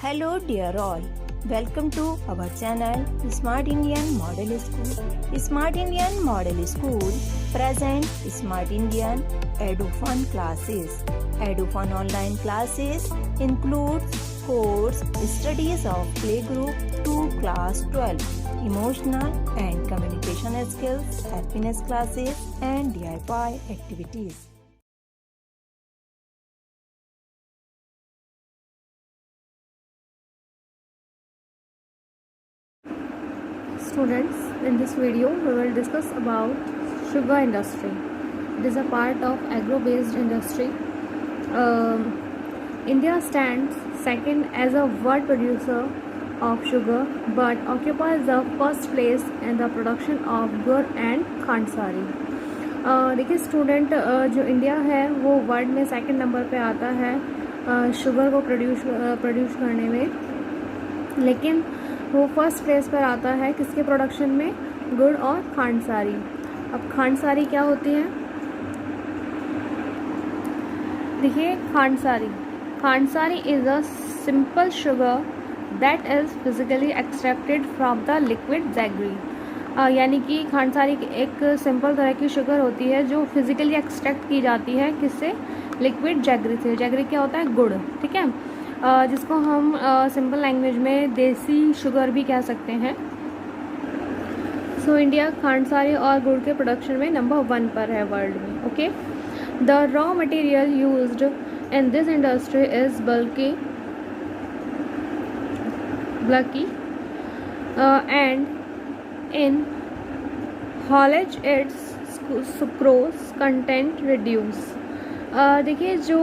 Hello dear all, welcome to our channel Smart Indian Model School. Smart Indian Model School present Smart Indian EduFun classes. EduFun online classes includes course studies of playgroup to class 12, emotional and communication skills, happiness classes and DIY activities. Students, in this video we will discuss about sugar industry. It is a part of agro-based industry. India stands second as a world producer of sugar but occupies the first place in the production of gur and खांडसारी. देखिए student, जो India है वो world में second number पे आता है sugar को produce करने में, लेकिन वो फर्स्ट प्लेस पर आता है किसके प्रोडक्शन में? गुड़ और खांडसारी. अब खांडसारी क्या होती है? देखिए khandsari is a simple sugar that is physically extracted from the liquid jaggery. यानी कि खांडसारी एक सिंपल तरह की शुगर होती है जो फिजिकली एक्सट्रैक्ट की जाती है किससे? लिक्विड जैगरी से. जैगरी क्या होता है? गुड़. ठीक है, जिसको हम सिंपल लैंग्वेज में देसी शुगर भी कह सकते हैं. सो इंडिया खांडसारी और गुड़ के प्रोडक्शन में नंबर 1 पर है वर्ल्ड में. Okay, the raw material used in this industry is bulky and in haulage its sucrose content reduce. देखिए जो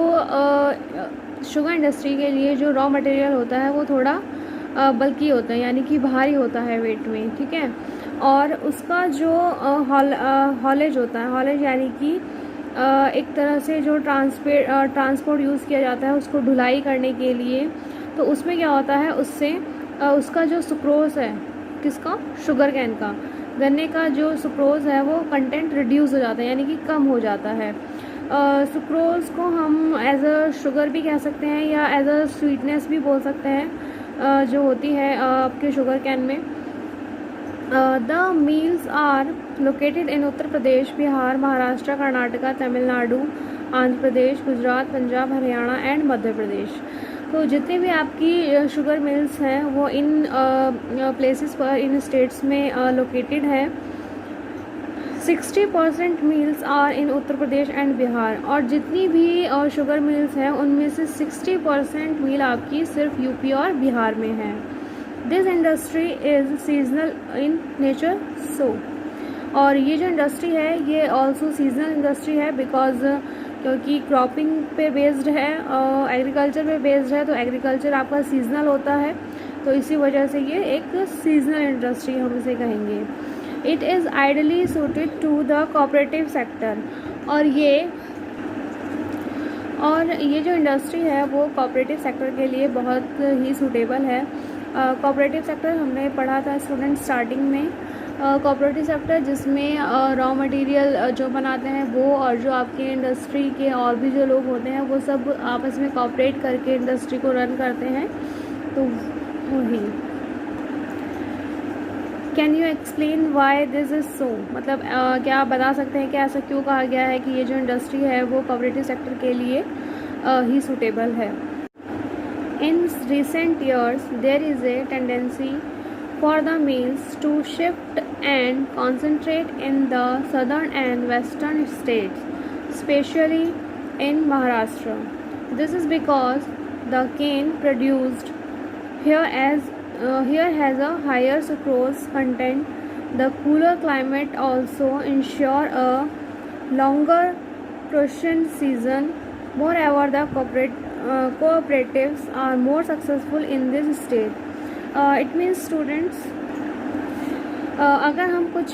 शुगर इंडस्ट्री के लिए जो रॉ मटेरियल होता है वो थोड़ा बल्कि होता है, यानी कि भारी होता है वेट में. ठीक है, और उसका जो हॉलेज होता है, हॉलेज यानी कि एक तरह से जो ट्रांसपोर्ट यूज़ किया जाता है उसको ढुलाई करने के लिए, तो उसमें क्या होता है, उससे उसका जो सुक्रोज है, किसका? शुगर कैन का, गन्ने का जो सुक्रोज है वो कंटेंट रिड्यूस हो जाता है, यानी कि कम हो जाता है. सुक्रोज को हम एज अ शुगर भी कह सकते हैं या एज अ स्वीटनेस भी बोल सकते हैं जो होती है आपके शुगर कैन में. The mills are located in Uttar Pradesh, Bihar, Maharashtra, Karnataka, Tamil Nadu, Andhra Pradesh, Gujarat, Punjab, Haryana and Madhya Pradesh. तो जितने भी आपकी शुगर मिल्स हैं वो इन प्लेसेस पर, इन स्टेट्स में लोकेटेड है. 60% mills are in Uttar Pradesh and Bihar, और जितनी भी शुगर मिल्स हैं उनमें से 60% मिल आपकी सिर्फ यूपी और बिहार में है. This industry is seasonal in nature. So और ये जो इंडस्ट्री है ये ऑल्सो सीजनल इंडस्ट्री है बिकॉज क्योंकि क्रॉपिंग पे बेस्ड है, एग्रीकल्चर पे बेस्ड है, तो एग्रीकल्चर आपका सीजनल होता है, तो इसी वजह से ये एक सीजनल इंडस्ट्री हम इसे कहेंगे. It is ideally suited to the cooperative sector. और ये जो इंडस्ट्री है वो कोऑपरेटिव सेक्टर के लिए बहुत ही सूटेबल है. कोऑपरेटिव सेक्टर हमने पढ़ा था स्टूडेंट स्टार्टिंग में. कोऑपरेटिव सेक्टर जिसमें रॉ मटेरियल जो बनाते हैं वो, और जो आपके इंडस्ट्री के और भी जो लोग होते हैं वो सब आपस में कोऑपरेट करके इंडस्ट्री को रन करते हैं. तो वही. Can you explain why this is so? मतलब क्या आप बता सकते हैं कि ऐसा क्यों कहा गया है कि ये जो इंडस्ट्री है वो कोऑपरेटिव सेक्टर के लिए ही सूटेबल है. In recent years there is a tendency for the mills to shift and concentrate in the southern and western states, especially in Maharashtra. This is because the cane produced here has a higher sucrose content. The cooler climate also ensure a longer production season. Moreover, the cooperatives are more successful in this state. It means students, अगर हम कुछ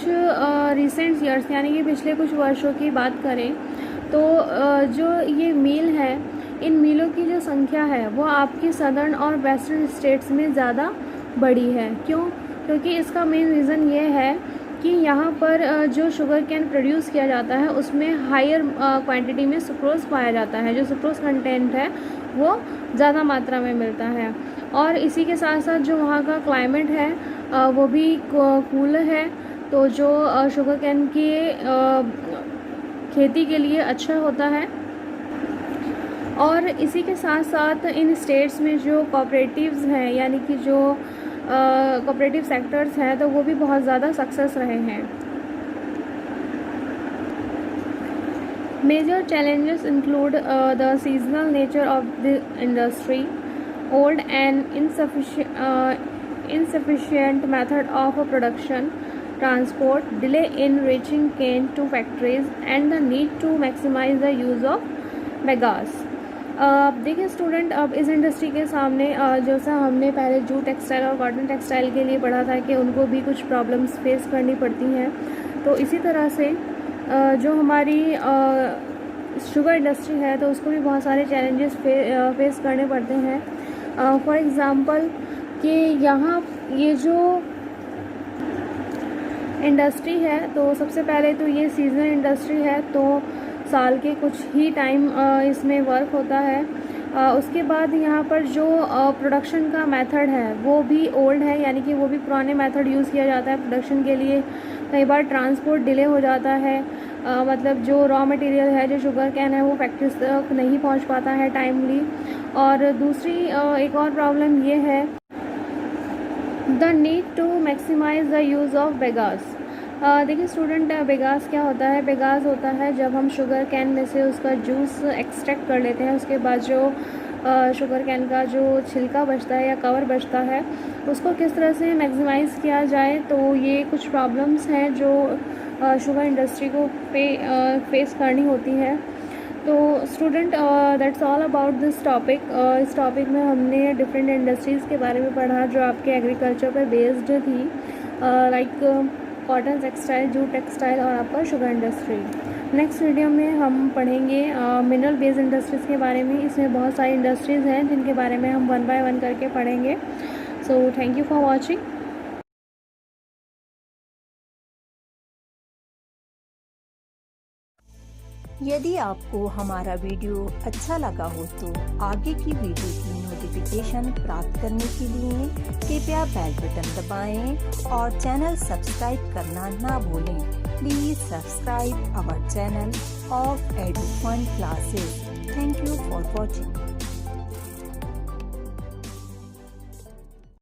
recent years यानी कि पिछले कुछ वर्षों की बात करें तो जो ये मील है, इन मीलों की जो संख्या है वो आपकी सदर्न और वेस्टर्न स्टेट्स में ज़्यादा बड़ी है. क्यों? क्योंकि इसका मेन रीज़न ये है कि यहाँ पर जो शुगर कैन प्रोड्यूस किया जाता है उसमें हायर क्वांटिटी में सुक्रोज पाया जाता है. जो सुक्रोज कंटेंट है वो ज़्यादा मात्रा में मिलता है. और इसी के साथ साथ जो वहाँ का क्लाइमेट है वो भी कूल है, तो जो शुगर कैन की खेती के लिए अच्छा होता है। और इसी के साथ साथ इन स्टेट्स में जो कोऑपरेटिव्स हैं, यानी कि जो कोऑपरेटिव सेक्टर्स हैं, तो वो भी बहुत ज़्यादा सक्सेस रहे हैं। Major challenges include the seasonal nature of the industry, old and insufficient method of production, transport, delay in reaching cane to factories, and the need to maximize the use of bagasse. देखिए student, अब इस industry के सामने जैसा हमने पहले jute textile और cotton textile के लिए पढ़ा था कि उनको भी कुछ प्रॉब्लम्स फेस करनी पड़ती हैं, तो इसी तरह से जो हमारी शुगर इंडस्ट्री है तो उसको भी बहुत सारे चैलेंजेस फेस करने पड़ते हैं। फॉर एग्ज़ाम्पल कि यहाँ ये जो इंडस्ट्री है तो सबसे पहले तो ये सीजनल इंडस्ट्री है, तो साल के कुछ ही टाइम इसमें वर्क होता है। उसके बाद यहाँ पर जो प्रोडक्शन का मेथड है वो भी ओल्ड है, यानी कि वो भी पुराने मेथड यूज़ किया जाता है प्रोडक्शन के लिए। कई बार ट्रांसपोर्ट डिले हो जाता है, मतलब जो रॉ मटेरियल है, जो शुगर कैन है, वो फैक्ट्रीज तक नहीं पहुँच पाता है टाइमली। और दूसरी एक और प्रॉब्लम ये है, the need to maximise the use of bagasse. देखिए स्टूडेंट, बेगास क्या होता है? बेगास होता है जब हम शुगर कैन में से उसका जूस एक्सट्रैक्ट कर लेते हैं, उसके बाद जो शुगर कैन का जो छिलका बचता है या कवर बचता है उसको किस तरह से मैक्सिमाइज़ किया जाए। तो ये कुछ प्रॉब्लम्स हैं जो शुगर इंडस्ट्री को फेस करनी होती है। तो student, that's all about this topic. इस टॉपिक में हमने डिफरेंट इंडस्ट्रीज़ के बारे में पढ़ा जो आपके एग्रीकल्चर पर बेस्ड थी, like cotton textile, jute textile और आपका शुगर इंडस्ट्री। नेक्स्ट वीडियो में हम पढ़ेंगे मिनरल बेस्ड इंडस्ट्रीज़ के बारे में। इसमें बहुत सारी इंडस्ट्रीज़ हैं जिनके बारे में हम 1 बाय 1 करके पढ़ेंगे। So thank you for watching. यदि आपको हमारा वीडियो अच्छा लगा हो तो आगे की वीडियो की नोटिफिकेशन प्राप्त करने के लिए कृपया बेल बटन दबाएं और चैनल सब्सक्राइब करना ना भूलें। Please subscribe our channel of Edufun classes. Thank you for watching.